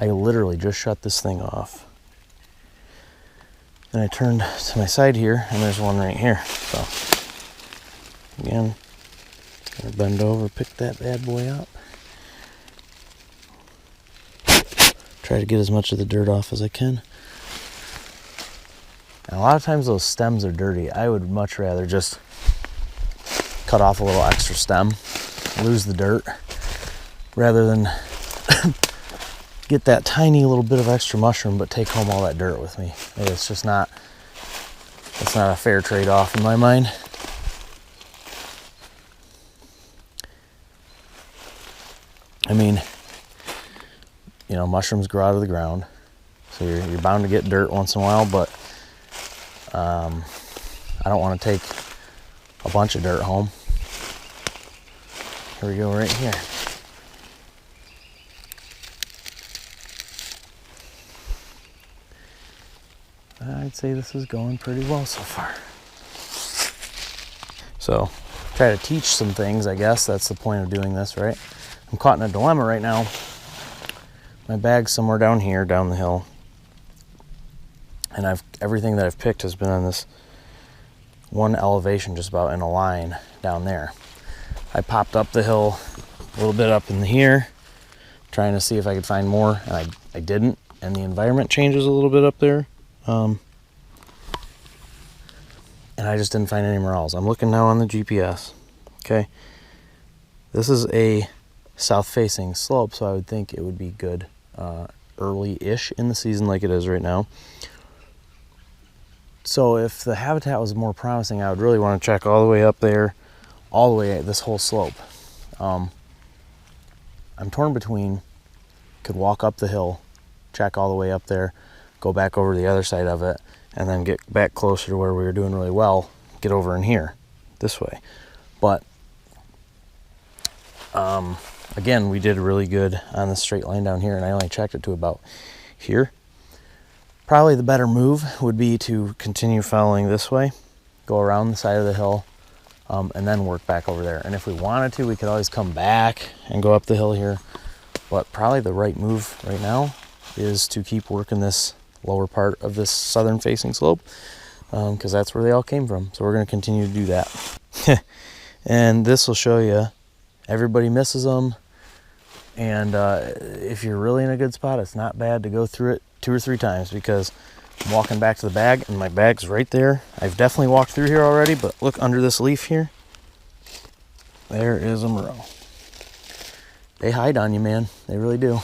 I literally just shut this thing off. Then I turned to my side here, and there's one right here. So, again, gonna bend over, pick that bad boy up. Try to get as much of the dirt off as I can. And a lot of times those stems are dirty. I would much rather just cut off a little extra stem, lose the dirt, rather than get that tiny little bit of extra mushroom but take home all that dirt with me. It's just not, it's not a fair trade-off in my mind. I mean, you know, mushrooms grow out of the ground, so you're bound to get dirt once in a while, but I don't want to take a bunch of dirt home. Here we go, right here. I'd say this is going pretty well so far. So, try to teach some things, I guess. That's the point of doing this, right? I'm caught in a dilemma right now. My bag's somewhere down here, down the hill. And everything that I've picked has been on this one elevation, just about in a line down there. I popped up the hill a little bit up in here, trying to see if I could find more, and I didn't. And the environment changes a little bit up there. And I just didn't find any morels. I'm looking now on the GPS. Okay. This is a south-facing slope, so I would think it would be good early-ish in the season like it is right now. So if the habitat was more promising, I would really want to check all the way up there, all the way this whole slope. I'm torn between, could walk up the hill, check all the way up there, go back over to the other side of it, and then get back closer to where we were doing really well, get over in here, this way. But, again, we did really good on the straight line down here, and I only checked it to about here. Probably the better move would be to continue following this way, go around the side of the hill, and then work back over there. And if we wanted to, we could always come back and go up the hill here. But probably the right move right now is to keep working this lower part of this southern facing slope, because that's where they all came from. So we're going to continue to do that. And this will show you everybody misses them, and if you're really in a good spot, it's not bad to go through it 2 or 3 times, because I'm walking back to the bag and my bag's right there. I've definitely walked through here already, but look under this leaf here, there is a morel. They hide on you, man, they really do.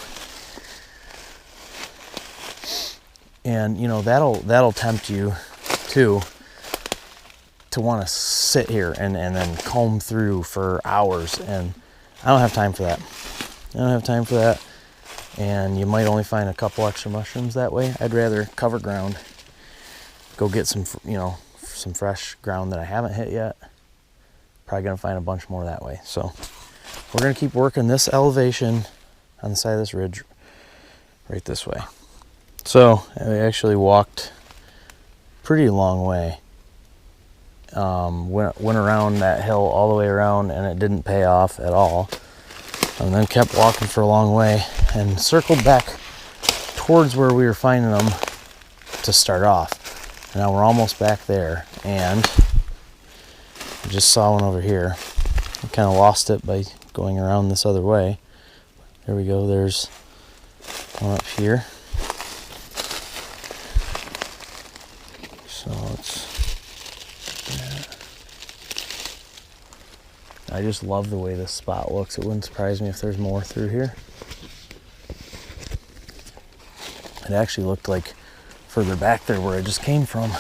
And you know, that'll tempt you too to want to sit here and then comb through for hours, and I don't have time for that. I don't have time for that, and you might only find a couple extra mushrooms that way. I'd rather cover ground, go get some, you know, some fresh ground that I haven't hit yet. Probably gonna find a bunch more that way. So we're gonna keep working this elevation on the side of this ridge right this way. So I actually walked pretty long way. Went around that hill all the way around, and it didn't pay off at all. And then kept walking for a long way and circled back towards where we were finding them to start off. And now we're almost back there, and I just saw one over here. I kind of lost it by going around this other way. There we go, there's one up here. So I just love the way this spot looks. It wouldn't surprise me if there's more through here. It actually looked like further back there where I just came from,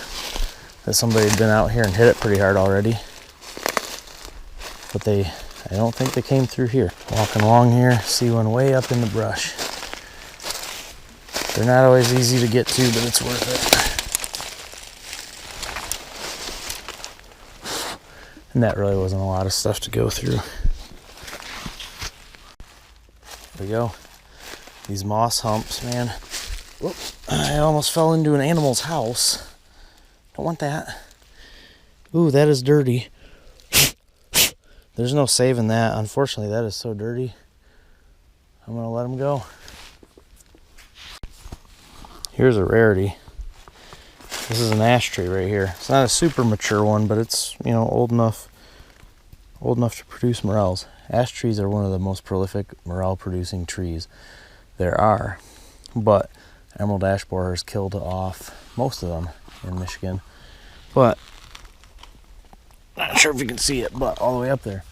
that somebody had been out here and hit it pretty hard already. But I don't think they came through here. Walking along here, see one way up in the brush. They're not always easy to get to, but it's worth it. And that really wasn't a lot of stuff to go through. There we go. These moss humps, man. Whoop. I almost fell into an animal's house. Don't want that. Ooh, that is dirty. There's no saving that. Unfortunately, that is so dirty. I'm gonna let him go. Here's a rarity. This is an ash tree right here. It's not a super mature one, but it's, you know, old enough to produce morels. Ash trees are one of the most prolific morel producing trees there are, but emerald ash borer has killed off most of them in Michigan. But not sure if you can see it, but all the way up there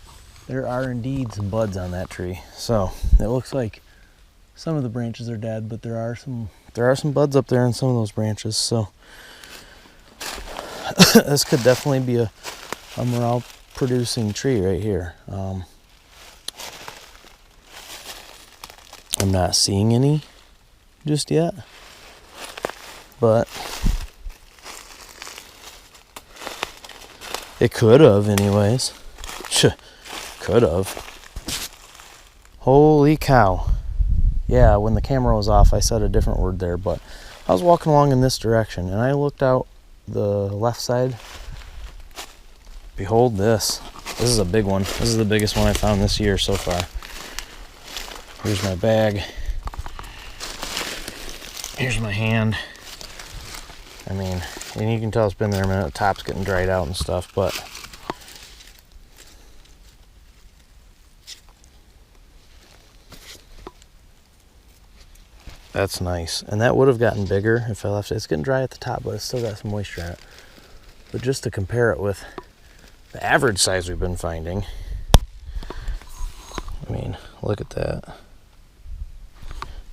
are indeed some buds on that tree. So it looks like some of the branches are dead, but there are some buds up there in some of those branches. So this could definitely be a morel producing tree right here. I'm not seeing any just yet, but it could have anyways. Could have. Holy cow. Yeah, when the camera was off I said a different word there, but I was walking along in this direction and I looked out the left side. Behold this. This is a big one. This is the biggest one I found this year so far. Here's my bag. Here's my hand. I mean, and you can tell it's been there a minute. The top's getting dried out and stuff, but that's nice. And that would have gotten bigger if I left it. It's getting dry at the top, but it's still got some moisture in it. But just to compare it with the average size we've been finding, I mean, look at that.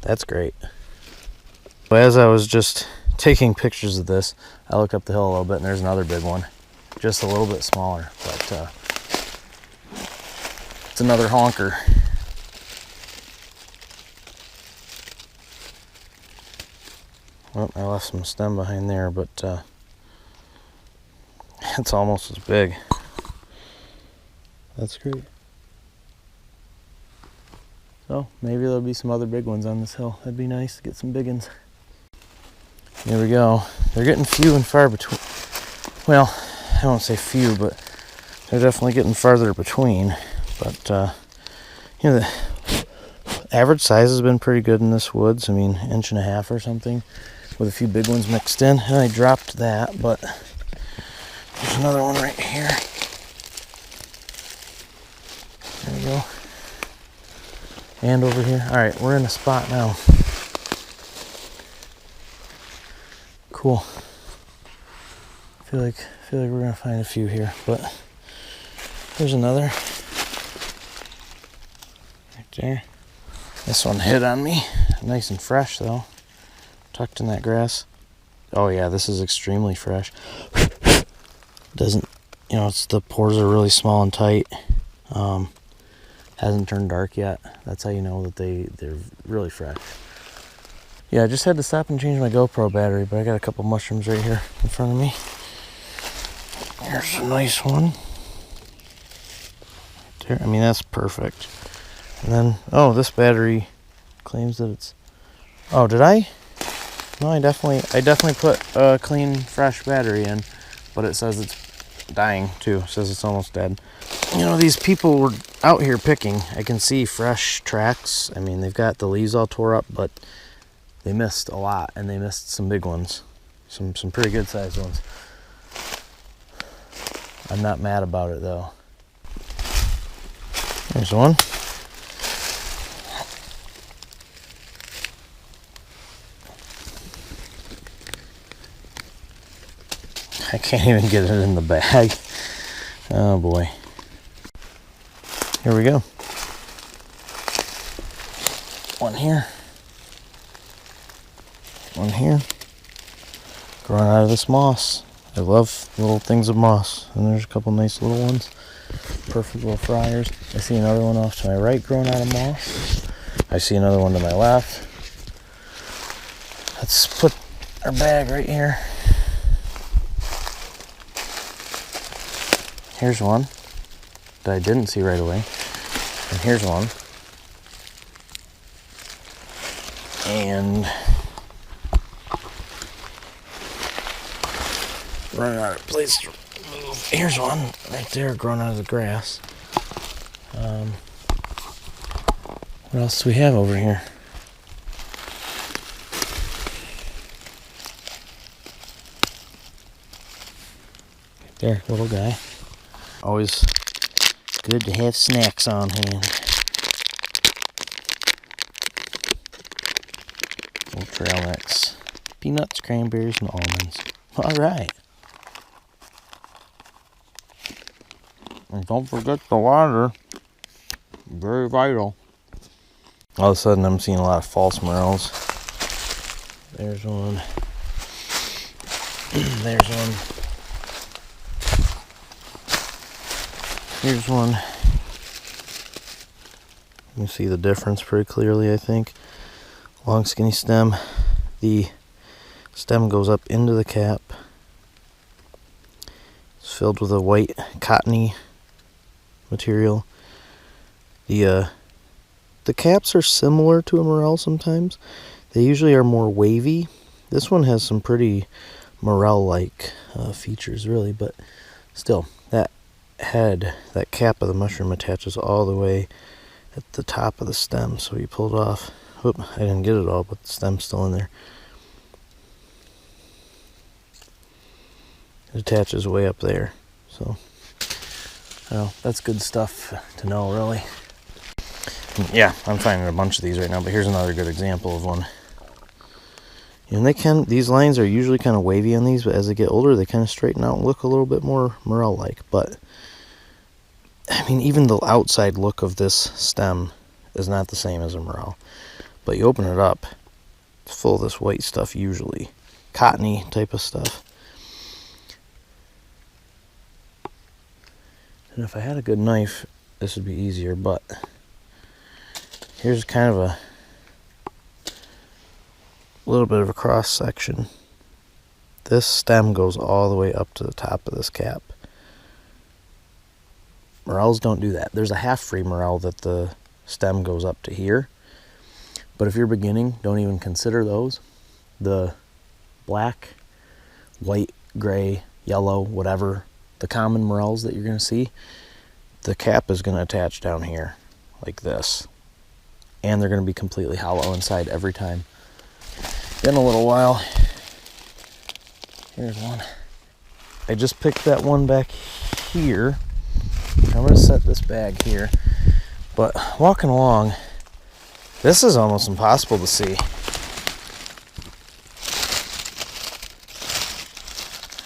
That's great. But as I was just taking pictures of this, I look up the hill a little bit and there's another big one. Just a little bit smaller, but it's another honker. Well, I left some stem behind there, but it's almost as big. That's great. So maybe there'll be some other big ones on this hill. That'd be nice to get some big ones. Here we go. They're getting few and far between. Well, I won't say few, but they're definitely getting farther between. But you know, the average size has been pretty good in this woods. I mean, 1.5 inches or something, with a few big ones mixed in. And I dropped that, but there's another one right here. There we go. And over here. All right, we're in a spot now. Cool. I feel like we're gonna find a few here, but there's another right there. This one hit on me. Nice and fresh though. Tucked in that grass. Oh yeah, this is extremely fresh. Doesn't, you know, it's, the pores are really small and tight. Hasn't turned dark yet. That's how you know that they're really fresh. Yeah, I just had to stop and change my GoPro battery, but I got a couple mushrooms right here in front of me. Here's a nice one. There, I mean, that's perfect. And then, oh, this battery claims that it's, oh, did I? No, I definitely put a clean, fresh battery in, but it says it's dying too. It says it's almost dead. You know, these people were out here picking. I can see fresh tracks. I mean, they've got the leaves all tore up, but they missed a lot, and they missed some big ones. Some pretty good sized ones. I'm not mad about it though. There's one. I can't even get it in the bag. Oh boy. Here we go. One here. One here. Growing out of this moss. I love little things of moss. And there's a couple nice little ones. Perfect little fryers. I see another one off to my right growing out of moss. I see another one to my left. Let's put our bag right here. Here's one that I didn't see right away. And here's one. And running out of place to move. Here's one right there growing out of the grass. What else do we have over here? There, little guy. Always good to have snacks on hand. Little trail mix. Peanuts, cranberries, and almonds. All right. And don't forget the water. Very vital. All of a sudden, I'm seeing a lot of false morels. There's one. There's one. Here's one. You can see the difference pretty clearly, I think. Long, skinny stem. The stem goes up into the cap. It's filled with a white, cottony material. The caps are similar to a morel sometimes. They usually are more wavy. This one has some pretty morel-like features, really, but still, that head, that cap of the mushroom attaches all the way at the top of the stem. So you pull it off. Whoop, I didn't get it all, but the stem's still in there. It attaches way up there. So, well, that's good stuff to know, really. Yeah, I'm finding a bunch of these right now, but here's another good example of one. And these lines are usually kind of wavy on these, but as they get older, they kind of straighten out and look a little bit more morel-like. But, I mean, even the outside look of this stem is not the same as a morel. But you open it up, it's full of this white stuff usually. Cottony type of stuff. And if I had a good knife, this would be easier, but here's kind of a little bit of a cross section. This stem goes all the way up to the top of this cap. Morels don't do that. There's a half-free morel that the stem goes up to here. But if you're beginning, don't even consider those. The black, white, gray, yellow, whatever, the common morels that you're going to see, the cap is going to attach down here like this. And they're going to be completely hollow inside every time. In a little while, here's one. I just picked that one back here. I'm going to set this bag here. But walking along, this is almost impossible to see.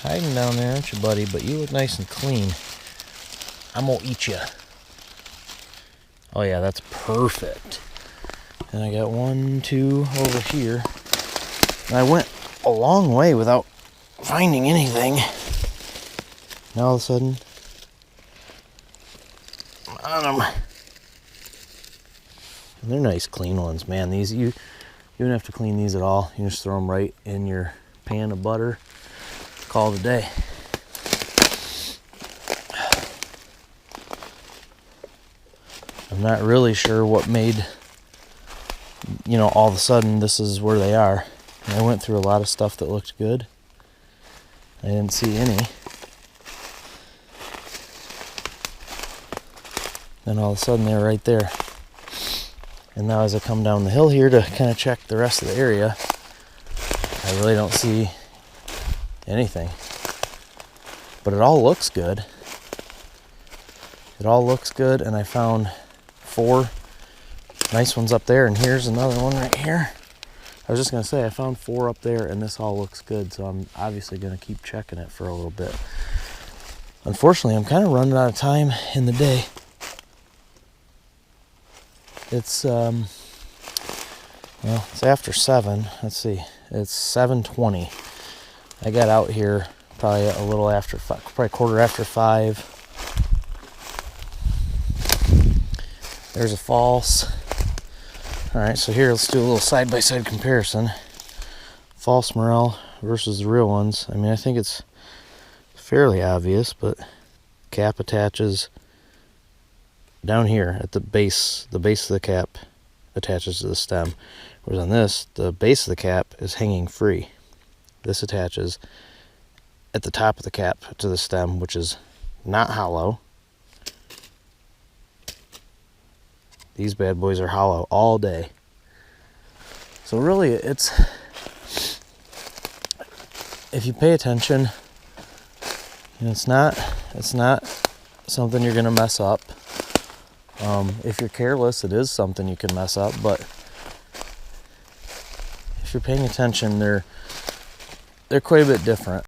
Hiding down there, aren't you, buddy? But you look nice and clean. I'm gonna eat you. Oh yeah, that's perfect. And I got 1, 2 over here. And I went a long way without finding anything. Now all of a sudden, I'm on them. And they're nice, clean ones, man. These you don't have to clean these at all. You just throw them right in your pan of butter. Call it a day. I'm not really sure what made, all of a sudden this is where they are. And I went through a lot of stuff that looked good. I didn't see any. Then all of a sudden they're right there. And now as I come down the hill here to kind of check the rest of the area, I really don't see anything. But it all looks good. It all looks good, and I found 4 nice ones up there, and here's another one right here. I was just going to say, I found 4 up there, and this all looks good, so I'm obviously going to keep checking it for a little bit. Unfortunately, I'm kind of running out of time in the day. It's it's after 7. Let's see. It's 7:20. I got out here probably a little after 5, probably quarter after 5. There's a false. All right, so here let's do a little side-by-side comparison. False morel versus the real ones. I mean, I think it's fairly obvious, but cap attaches down here at the base. The base of the cap attaches to the stem. Whereas on this, the base of the cap is hanging free. This attaches at the top of the cap to the stem, which is not hollow. These bad boys are hollow all day. So really, if you pay attention, And it's not something you're gonna mess up. If you're careless, it is something you can mess up, but if you're paying attention, they're quite a bit different.